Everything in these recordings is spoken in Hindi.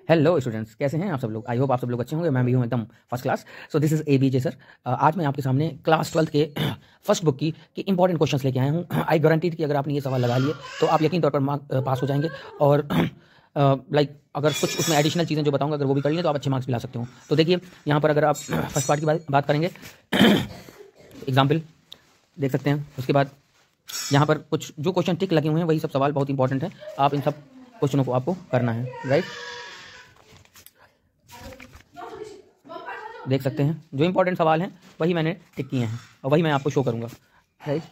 हेलो स्टूडेंट्स, कैसे हैं आप सब लोग। आई होप आप सब लोग अच्छे होंगे। मैं भी हूं एकदम first class. So this is ABJ sir. आज मैं आपके सामने क्लास 12th के फर्स्ट बुक की इंपॉर्टेंट क्वेश्चंस लेके आया हूं। आई गारंटीड कि अगर आपने ये सवाल लगा लिए तो आप यकीन तौर पर मार्क पास हो जाएंगे। और लाइक अगर कुछ उसमें एडिशनल चीज़ें जो बताऊंगा अगर वो भी कर लिए तो आप अच्छे मार्क्स भी ला सकते हो। तो देखिए यहाँ पर अगर आप फर्स्ट पार्ट की बात करेंगे, एग्जाम्पल देख सकते हैं। उसके बाद यहाँ पर कुछ जो क्वेश्चन टिक लगे हुए हैं वही सब सवाल बहुत इंपॉर्टेंट है। आप इन सब क्वेश्चनों को आपको करना है, राइट। देख सकते हैं जो इंपॉर्टेंट सवाल हैं वही मैंने टिक किए हैं और वही मैं आपको शो करूंगा, राइट।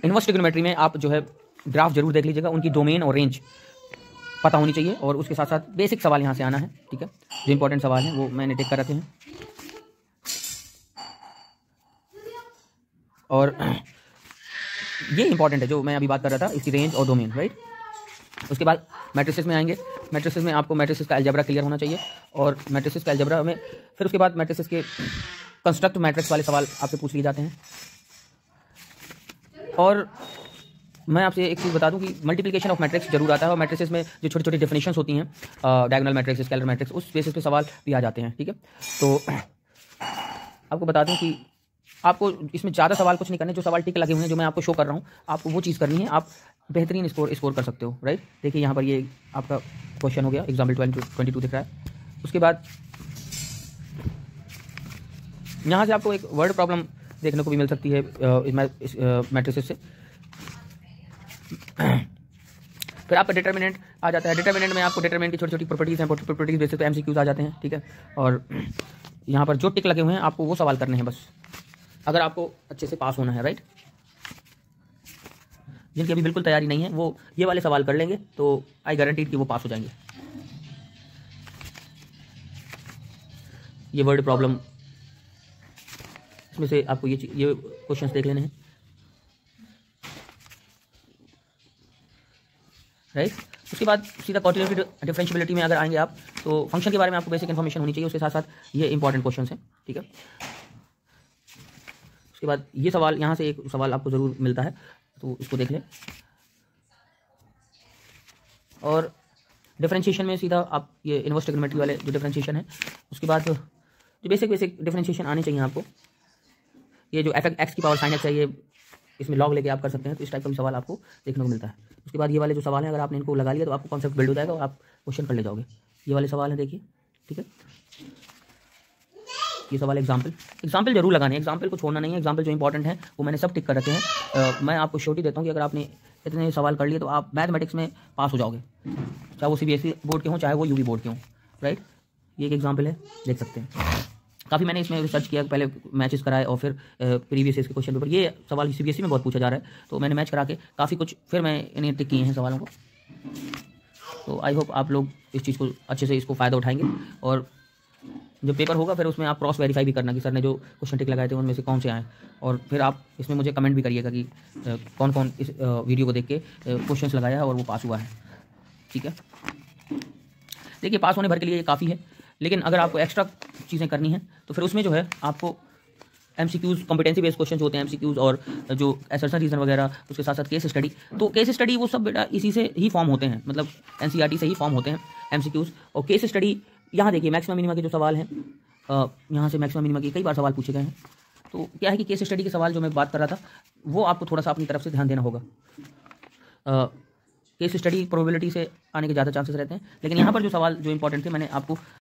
इनवर्स ट्रिग्नोमेट्री में आप जो है ग्राफ जरूर देख लीजिएगा, उनकी डोमेन और रेंज पता होनी चाहिए और उसके साथ साथ बेसिक सवाल यहाँ से आना है, ठीक है। जो इंपॉर्टेंट सवाल हैं वो मैंने टिक कर रखे हैं। और ये इंपॉर्टेंट है जो मैं अभी बात कर रहा था, इसकी रेंज और डोमेन, राइट। उसके बाद मैट्रिसेस में आएंगे। मैट्रिसेस में आपको मैट्रिसेस का अलजेब्रा क्लियर होना चाहिए और मैट्रिसेस का अलजेब्रा में फिर उसके बाद मैट्रिसेस के कंस्ट्रक्ट मैट्रिक्स वाले सवाल आपसे पूछ लिए जाते हैं। और मैं आपसे एक चीज़ बता दूं कि मल्टीप्लिकेशन ऑफ मैट्रिक्स जरूर आता है और मैट्रिसेस में जो छोटी छोटी डेफिनेशंस होती हैं, डायगोनल मैट्रिक्स, स्केलर मैट्रिक्स, उस बेसिस पे सवाल भी आ जाते हैं, ठीक है। तो आपको बता दूं कि आपको इसमें ज़्यादा सवाल कुछ नहीं करने, जो सवाल टिक लगे हुए हैं जो मैं आपको शो कर रहा हूँ आपको वो चीज़ करनी है। आप बेहतरीन स्कोर कर सकते हो, राइट। देखिए यहाँ पर ये आपका क्वेश्चन हो गया, एग्जाम्पल 22 दिख रहा है। उसके बाद यहाँ से आपको एक वर्ड प्रॉब्लम देखने को भी मिल सकती है मैट्रिसेस से। फिर आपका डिटर्मिनेंट आ जाता है। डिटर्मिनेंट में आपको डिटर्मिनेंट की छोटी छोटी प्रॉपर्टीज हैं, प्रॉपर्टीज बेसिस पे MCQs आ जाते हैं, ठीक है। और यहाँ पर जो टिक लगे हुए हैं आपको वो सवाल करने हैं बस, अगर आपको अच्छे से पास होना है, राइट। जिनकी अभी बिल्कुल तैयारी नहीं है वो ये वाले सवाल कर लेंगे तो आई गारंटीड कि वो पास हो जाएंगे। ये वर्ड प्रॉब्लम, इसमें से आपको ये क्वेश्चंस देख लेने हैं, राइट। उसके बाद सीधा क्वाड्रेटिक डिफरेंशिएबिलिटी में अगर आएंगे आप तो फंक्शन के बारे में आपको बेसिक इन्फॉर्मेशन होनी चाहिए, उसके साथ साथ ये इंपॉर्टेंट क्वेश्चंस हैं, ठीक है। उसके बाद ये सवाल, यहाँ से एक सवाल आपको ज़रूर मिलता है तो इसको देख लें। और डिफरेंशिएशन में सीधा आप ये इनवर्स ट्रिग्नोमेट्री वाले जो डिफरेंशिएशन है, उसके बाद जो बेसिक डिफरेंशिएशन आने चाहिए आपको। ये जो x की पावर sin x है, ये इसमें लॉग लेके आप कर सकते हैं, तो इस टाइप का भी सवाल आपको देखने को मिलता है। उसके बाद ये वाले जो सवाल हैं अगर आपने इनको लगा लिया तो आपको कॉन्सेप्ट बिल्ड हो जाएगा और आप क्वेश्चन कर ले जाओगे। ये वाले सवाल हैं, देखिए, ठीक है। ये सवाल एग्जाम्पल जरूर लगाने हैं, एग्जाम्पल को छोड़ना नहीं है। एग्जाम्पल जो इंपॉर्टेंट है वो मैंने सब टिक कर रखे हैं। मैं आपको श्योरिटी देता हूँ कि अगर आपने इतने सवाल कर लिए तो आप मैथमेटिक्स में पास हो जाओगे, चाहे वो CBSE बोर्ड के हों चाहे वो UP बोर्ड के हों, राइट। ये एक एग्जाम्पल है, देख सकते हैं। काफ़ी मैंने इसमें रिसर्च किया, पहले मैचेस कराए और फिर प्रीवियस ईयर के क्वेश्चन पेपर। ये सवाल CBSE में बहुत पूछा जा रहा है तो मैंने मैच करा के काफ़ी कुछ फिर मैं इन्हें टिक किए हैं सवालों को। तो आई होप आप लोग इस चीज़ को अच्छे से इसको फ़ायदा उठाएंगे और जो पेपर होगा फिर उसमें आप क्रॉस वेरीफाई भी करना कि सर ने जो क्वेश्चन टिक लगाए थे उनमें से कौन से आए। और फिर आप इसमें मुझे कमेंट भी करिएगा कि कौन कौन इस वीडियो को देख के क्वेश्चंस लगाया है और वो पास हुआ है, ठीक है। देखिए पास होने भर के लिए ये काफ़ी है, लेकिन अगर आपको एक्स्ट्रा चीज़ें करनी हैं तो फिर उसमें जो है आपको MCQs, कॉम्पिटेंसी बेस्ड क्वेश्चन होते हैं MCQs, और जो असर्शन रीजन वगैरह, उसके साथ साथ केस स्टडी। तो केस स्टडी वो सब बेटा इसी से ही फॉर्म होते हैं, मतलब NCERT से ही फॉर्म होते हैं MCQs। और केस स्टडी यहाँ देखिए मैक्सिमम मिनिमा के जो सवाल हैं, यहाँ से मैक्सिमम मिनिमा के कई बार सवाल पूछे गए हैं। तो क्या है कि केस स्टडी के सवाल जो मैं बात कर रहा था वो आपको थोड़ा सा अपनी तरफ से ध्यान देना होगा। केस स्टडी प्रोबेबिलिटी से आने के ज़्यादा चांसेस रहते हैं, लेकिन यहाँ पर जो सवाल जो इंपॉर्टेंट थे मैंने आपको